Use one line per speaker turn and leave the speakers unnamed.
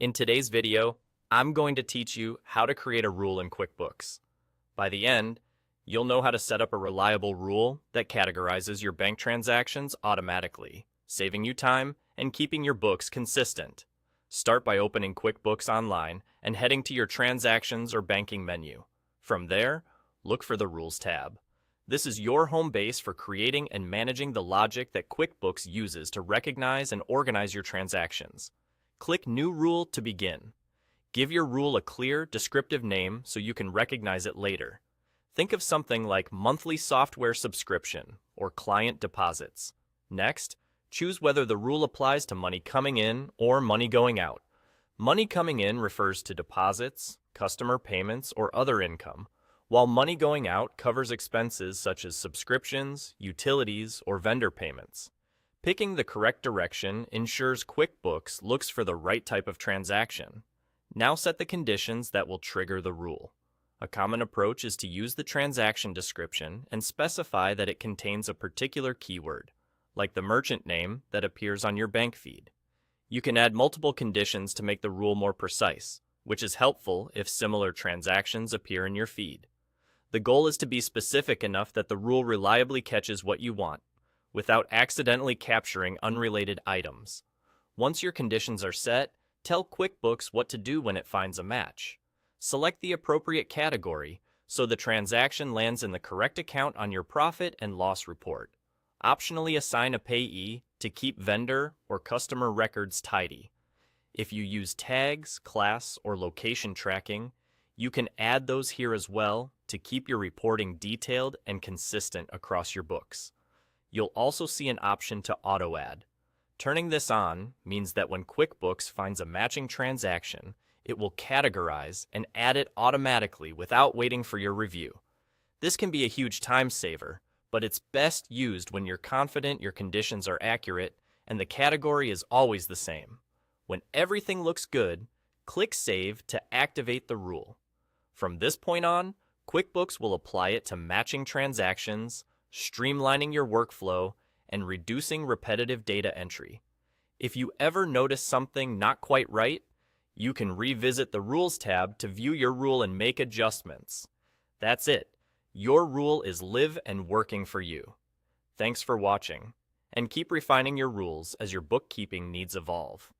In today's video, I'm going to teach you how to create a rule in QuickBooks. By the end, you'll know how to set up a reliable rule that categorizes your bank transactions automatically, saving you time and keeping your books consistent. Start by opening QuickBooks Online and heading to your Transactions or Banking menu. From there, look for the Rules tab. This is your home base for creating and managing the logic that QuickBooks uses to recognize and organize your transactions. Click New Rule to begin. Give your rule a clear, descriptive name so you can recognize it later. Think of something like monthly software subscription or client deposits. Next, choose whether the rule applies to money coming in or money going out. Money coming in refers to deposits, customer payments, or other income, while money going out covers expenses such as subscriptions, utilities, or vendor payments. Picking the correct direction ensures QuickBooks looks for the right type of transaction. Now set the conditions that will trigger the rule. A common approach is to use the transaction description and specify that it contains a particular keyword, like the merchant name that appears on your bank feed. You can add multiple conditions to make the rule more precise, which is helpful if similar transactions appear in your feed. The goal is to be specific enough that the rule reliably catches what you want, without accidentally capturing unrelated items. Once your conditions are set, tell QuickBooks what to do when it finds a match. Select the appropriate category so the transaction lands in the correct account on your profit and loss report. Optionally assign a payee to keep vendor or customer records tidy. If you use tags, class, or location tracking, you can add those here as well to keep your reporting detailed and consistent across your books. You'll also see an option to auto-add. Turning this on means that when QuickBooks finds a matching transaction, it will categorize and add it automatically without waiting for your review. This can be a huge time saver, but it's best used when you're confident your conditions are accurate and the category is always the same. When everything looks good, click Save to activate the rule. From this point on, QuickBooks will apply it to matching transactions, streamlining your workflow, and reducing repetitive data entry. If you ever notice something not quite right, you can revisit the Rules tab to view your rule and make adjustments. That's it. Your rule is live and working for you. Thanks for watching, and keep refining your rules as your bookkeeping needs evolve.